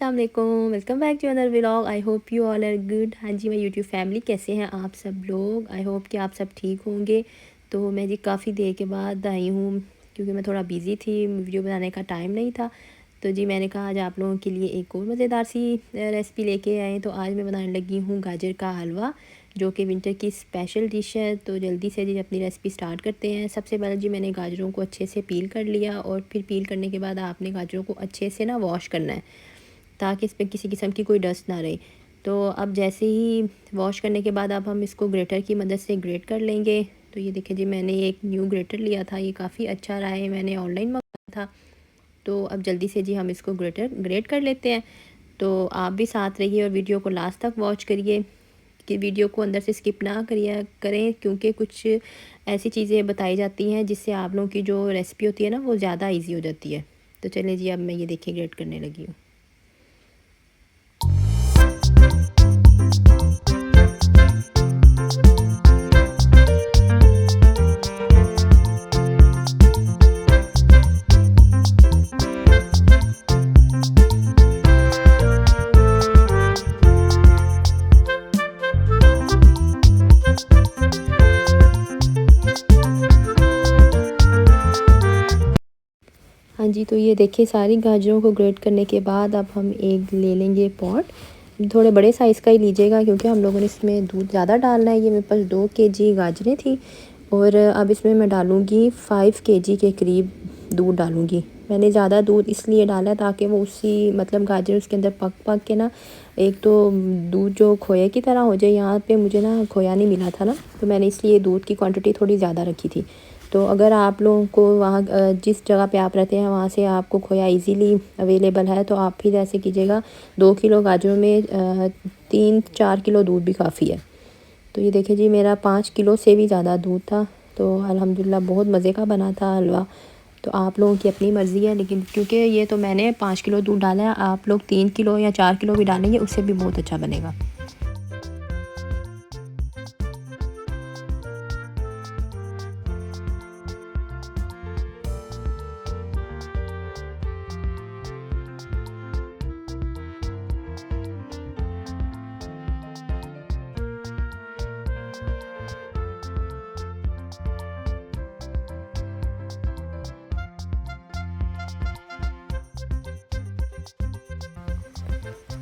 अस्सलाम वालेकुम, welcome back to another vlog. I hope you all are good. हाँ जी, मैं यूट्यूब फैमिली, कैसे हैं आप सब लोग? आई होप कि आप सब ठीक होंगे। तो मैं जी काफ़ी देर के बाद आई हूँ, क्योंकि मैं थोड़ा बिज़ी थी, वीडियो बनाने का टाइम नहीं था। तो जी मैंने कहा आज आप लोगों के लिए एक और मज़ेदार सी रेसिपी लेके आए। तो आज मैं बनाने लगी हूँ गाजर का हलवा, जो कि विंटर की स्पेशल डिश है। तो जल्दी से जी अपनी रेसिपी स्टार्ट करते हैं। सबसे पहले जी मैंने गाजरों को अच्छे से पील कर लिया, और फिर पील करने के बाद आपने गाजरों को अच्छे से ना वॉश करना है, ताकि इस पर किसी किस्म की कोई डस्ट ना रहे। तो अब जैसे ही वॉश करने के बाद अब हम इसको ग्रेटर की मदद से ग्रेट कर लेंगे। तो ये देखिए जी, मैंने एक न्यू ग्रेटर लिया था, ये काफ़ी अच्छा रहा है, मैंने ऑनलाइन मंगाया था। तो अब जल्दी से जी हम इसको ग्रेट कर लेते हैं। तो आप भी साथ रहिए और वीडियो को लास्ट तक वॉच करिए, कि वीडियो को अंदर से स्किप ना करें, क्योंकि कुछ ऐसी चीज़ें बताई जाती हैं जिससे आप लोगों की जो रेसिपी होती है ना, वो ज़्यादा ईजी हो जाती है। तो चलिए जी, अब मैं ये देखिए ग्रेट करने लगी हूँ। हाँ जी, तो ये देखिए सारी गाजरों को ग्रेट करने के बाद अब हम एक ले लेंगे पॉट। थोड़े बड़े साइज़ का ही लीजिएगा, क्योंकि हम लोगों ने इसमें दूध ज़्यादा डालना है। ये मेरे पास 2 केजी गाजरें थी, और अब इसमें मैं डालूँगी 5 केजी के करीब दूध डालूँगी। मैंने ज़्यादा दूध इसलिए डाला ताकि वो उसी मतलब गाजर उसके अंदर पक के ना, एक तो दूध जो खोए की तरह हो जाए। यहाँ पे मुझे ना खोया नहीं मिला था ना, तो मैंने इसलिए दूध की क्वांटिटी थोड़ी ज़्यादा रखी थी। तो अगर आप लोगों को वहाँ जिस जगह पे आप रहते हैं वहाँ से आपको खोया इजीली अवेलेबल है, तो आप फिर ऐसे कीजिएगा, 2 किलो गाजरों में 3-4 किलो दूध भी काफ़ी है। तो ये देखिए जी, मेरा 5 किलो से भी ज़्यादा दूध था। तो अल्हम्दुलिल्लाह बहुत मज़े का बना था हलवा। तो आप लोगों की अपनी मर्ज़ी है, लेकिन क्योंकि ये तो मैंने 5 किलो दूध डाला है, आप लोग 3 किलो या 4 किलो भी डालेंगे, उससे भी बहुत अच्छा बनेगा।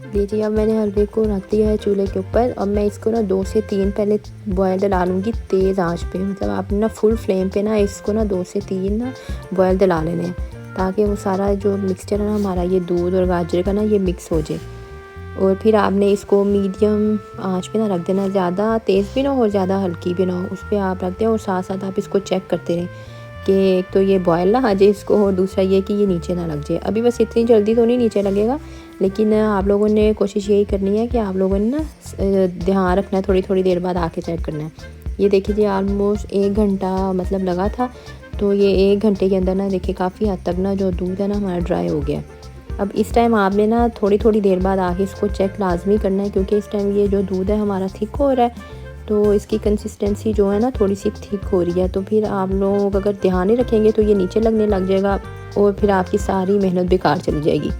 लीजिए, अब मैंने हलवे को रख दिया है चूल्हे के ऊपर। अब मैं इसको ना 2 से 3 पहले बॉयल डालूँगी तेज़ आंच पे। मतलब आपने ना फुल फ्लेम पे ना इसको ना 2 से 3 ना बॉयल डला लेने हैं, ताकि वो सारा जो मिक्सचर है ना हमारा, ये दूध और गाजर का ना, ये मिक्स हो जाए। और फिर आपने इसको मीडियम आंच पे ना रख देना, ज़्यादा तेज़ भी ना हो और ज़्यादा हल्की भी ना हो, उस पर आप रख दें। और साथ साथ आप इसको चेक करते रहें कि एक तो ये बॉयल ना आ जाए इसको, और दूसरा ये कि ये नीचे ना लग जाए। अभी बस इतनी जल्दी तो नहीं नीचे लगेगा, लेकिन आप लोगों ने कोशिश यही करनी है कि आप लोगों ने ना ध्यान रखना है, थोड़ी थोड़ी देर बाद आके चेक करना है। ये देखिए जी, ऑलमोस्ट 1 घंटा मतलब लगा था। तो ये 1 घंटे के अंदर ना देखिए काफ़ी हद तक ना जो दूध है ना हमारा ड्राई हो गया। अब इस टाइम आपने ना थोड़ी थोड़ी देर बाद आके इसको चेक लाजमी करना है, क्योंकि इस टाइम ये जो दूध है हमारा थिक हो रहा है। तो इसकी कंसिस्टेंसी जो है ना थोड़ी सी थिक हो रही है। तो फिर आप लोग अगर ध्यान नहीं रखेंगे तो ये नीचे लगने लग जाएगा, और फिर आपकी सारी मेहनत बेकार चली जाएगी।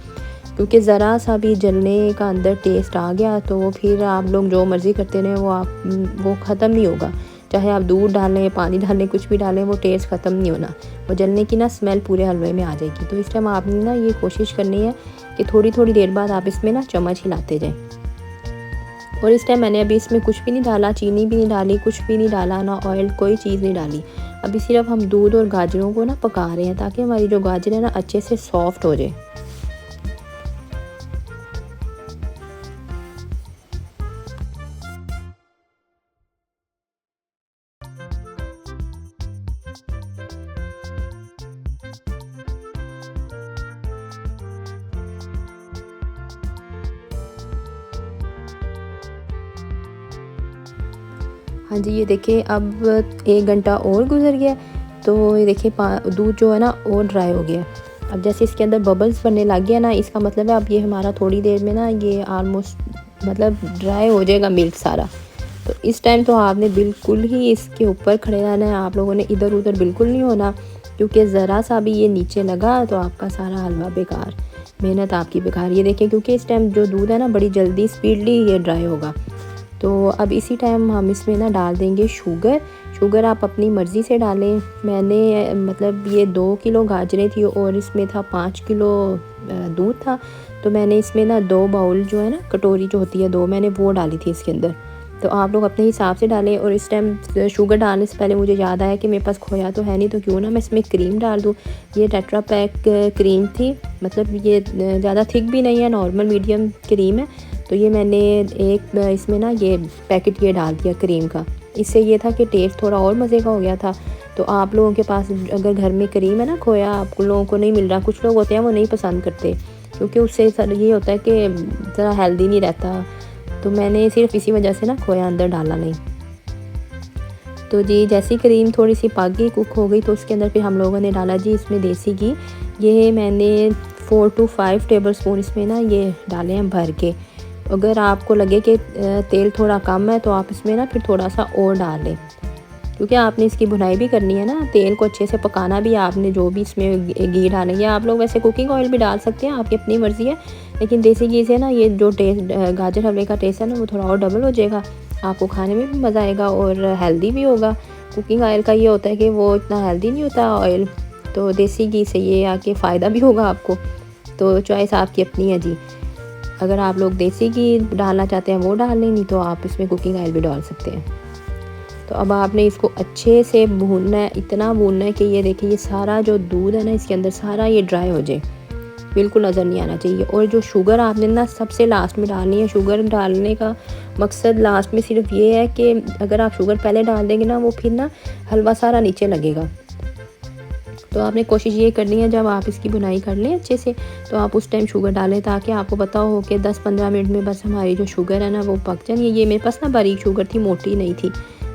क्योंकि ज़रा सा भी जलने का अंदर टेस्ट आ गया तो फिर आप लोग जो मर्ज़ी करते रहें, वो ख़त्म नहीं होगा। चाहे आप दूध डालें, पानी डालें, कुछ भी डालें, वो टेस्ट ख़त्म नहीं होना। वो जलने की ना स्मेल पूरे हलवे में आ जाएगी। तो इस टाइम आपने ना ये कोशिश करनी है कि थोड़ी थोड़ी देर बाद आप इसमें ना चम्मच हिलाते जाएं। और इस टाइम मैंने अभी इसमें कुछ भी नहीं डाला, चीनी भी नहीं डाली, कुछ भी नहीं डाला, ना ऑयल, कोई चीज़ नहीं डाली। अभी सिर्फ हम दूध और गाजरों को ना पका रहे हैं, ताकि हमारी जो गाजर है ना अच्छे से सॉफ्ट हो जाए। हाँ जी, ये देखिए अब 1 घंटा और गुजर गया। तो ये देखिए दूध जो है ना और ड्राई हो गया। अब जैसे इसके अंदर बबल्स बनने लग गया ना, इसका मतलब है अब ये हमारा थोड़ी देर में ना ये ऑलमोस्ट मतलब ड्राई हो जाएगा मिल्क सारा। तो इस टाइम तो आपने बिल्कुल ही इसके ऊपर खड़े रहना है, आप लोगों ने इधर उधर बिल्कुल नहीं होना, क्योंकि ज़रा सा भी ये नीचे लगा तो आपका सारा हलवा बेकार। मेहनत आपकी बेकार। ये देखें क्योंकि इस टाइम जो दूध है ना बड़ी जल्दी स्पीडली ये ड्राई होगा। तो अब इसी टाइम हम इसमें ना डाल देंगे शुगर आप अपनी मर्ज़ी से डालें। मैंने मतलब ये 2 किलो गाजरें थी और इसमें था 5 किलो दूध था, तो मैंने इसमें ना 2 बाउल जो है ना कटोरी जो होती है 2, मैंने वो डाली थी इसके अंदर। तो आप लोग अपने हिसाब से डालें। और इस टाइम शुगर डालने से पहले मुझे याद आया कि मेरे पास खोया तो है नहीं, तो क्यों ना मैं इसमें क्रीम डाल दूँ। ये टेट्रा पैक क्रीम थी, मतलब ये ज़्यादा थिक भी नहीं है, नॉर्मल मीडियम क्रीम है। तो ये मैंने एक इसमें ना ये पैकेट ये डाल दिया क्रीम का। इससे ये था कि टेस्ट थोड़ा और मज़े का हो गया था। तो आप लोगों के पास अगर घर में क्रीम है ना, खोया आप लोगों को नहीं मिल रहा, कुछ लोग होते हैं वो नहीं पसंद करते क्योंकि उससे ये होता है कि ज़रा हेल्दी नहीं रहता। तो मैंने सिर्फ इसी वजह से ना खोया अंदर डाला नहीं। तो जी जैसी क्रीम थोड़ी सी पक गई, कुक हो गई, तो उसके अंदर फिर हम लोगों ने डाला जी इसमें देसी घी। ये मैंने 4 to 5 टेबल स्पून इसमें ना ये डाले हैं भर के। अगर आपको लगे कि तेल थोड़ा कम है तो आप इसमें ना फिर थोड़ा सा और डाल लें, क्योंकि आपने इसकी भुनाई भी करनी है ना, तेल को अच्छे से पकाना भी आपने, जो भी इसमें घी डालेंगे। आप लोग वैसे कुकिंग ऑयल भी डाल सकते हैं, आपकी अपनी मर्ज़ी है, लेकिन देसी घी से ना ये जो टेस्ट गाजर हलवे का टेस्ट है ना वो थोड़ा और डबल हो जाएगा, आपको खाने में भी मज़ा आएगा और हेल्दी भी होगा। कुकिंग ऑयल का ये होता है कि वो इतना हेल्दी नहीं होता ऑयल, तो देसी घी से ये आके फ़ायदा भी होगा आपको। तो चॉइस आपकी अपनी है जी, अगर आप लोग देसी घी डालना चाहते हैं वो डाल लें, नहीं तो आप इसमें कुकिंग ऑयल भी डाल सकते हैं। तो अब आपने इसको अच्छे से भूनना है, इतना भूनना है कि ये देखिए ये सारा जो दूध है ना इसके अंदर सारा ये ड्राई हो जाए, बिल्कुल नज़र नहीं आना चाहिए। और जो शुगर आपने ना सबसे लास्ट में डालनी है। शुगर डालने का मकसद लास्ट में सिर्फ ये है कि अगर आप शुगर पहले डाल देंगे ना वो फिर ना हलवा सारा नीचे लगेगा। तो आपने कोशिश ये करनी है जब आप इसकी बुनाई कर लें अच्छे से तो आप उस टाइम शुगर डालें, ताकि आपको पता हो कि 10-15 मिनट में बस हमारी जो शुगर है ना वो पक जाएगी। ये मेरे पास ना बारीक शुगर थी, मोटी नहीं थी,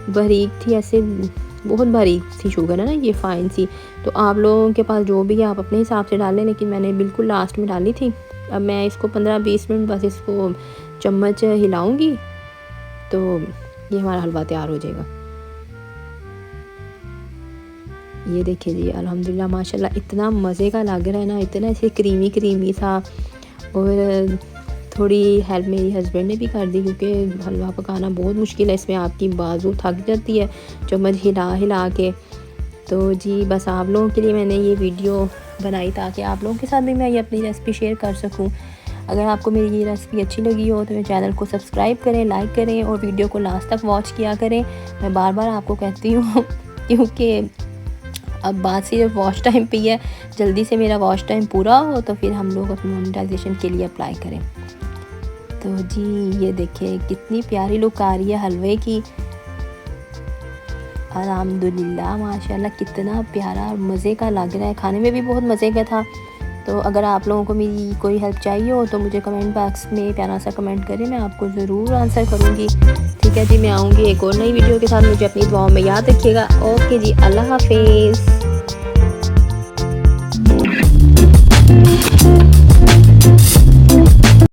बारीक थी, ऐसे बहुत बारीक सी शुगर है ना, ये फ़ाइन सी। तो आप लोगों के पास जो भी है आप अपने हिसाब से डालें, लेकिन मैंने बिल्कुल लास्ट में डाली थी। अब मैं इसको 15-20 मिनट बस इसको चम्मच हिलाऊंगी तो ये हमारा हलवा तैयार हो जाएगा। ये देखिए जी अल्हम्दुलिल्लाह माशाल्लाह इतना मज़े का लग रहा है ना, इतना ऐसे क्रीमी सा। और थोड़ी हेल्प मेरी हस्बैंड ने भी कर दी, क्योंकि हलवा पकाना बहुत मुश्किल है, इसमें आपकी बाजू थक जाती है चम्मच हिला के। तो जी बस आप लोगों के लिए मैंने ये वीडियो बनाई ताकि आप लोगों के साथ भी मैं ये अपनी रेसिपी शेयर कर सकूं। अगर आपको मेरी ये रेसिपी अच्छी लगी हो तो मेरे चैनल को सब्सक्राइब करें, लाइक करें और वीडियो को लास्ट तक वॉच किया करें। मैं बार बार आपको कहती हूँ क्योंकि अब बात सिर्फ वॉच टाइम पे है, जल्दी से मेरा वॉच टाइम पूरा हो तो फिर हम लोग अपनी मोनेटाइजेशन के लिए अप्लाई करें। तो जी ये देखिए कितनी प्यारी लुक आ रही है हलवे की, अल्हम्दुलिल्लाह माशाल्लाह कितना प्यारा और मज़े का लग रहा है, खाने में भी बहुत मज़े का था। तो अगर आप लोगों को मेरी कोई हेल्प चाहिए हो तो मुझे कमेंट बॉक्स में प्यारा सा कमेंट करें, मैं आपको ज़रूर आंसर करूँगी। ठीक है जी, मैं आऊँगी एक और नई वीडियो के साथ, मुझे अपनी दुआओं में याद रखिएगा। ओके जी, अल्लाह हाफिज़।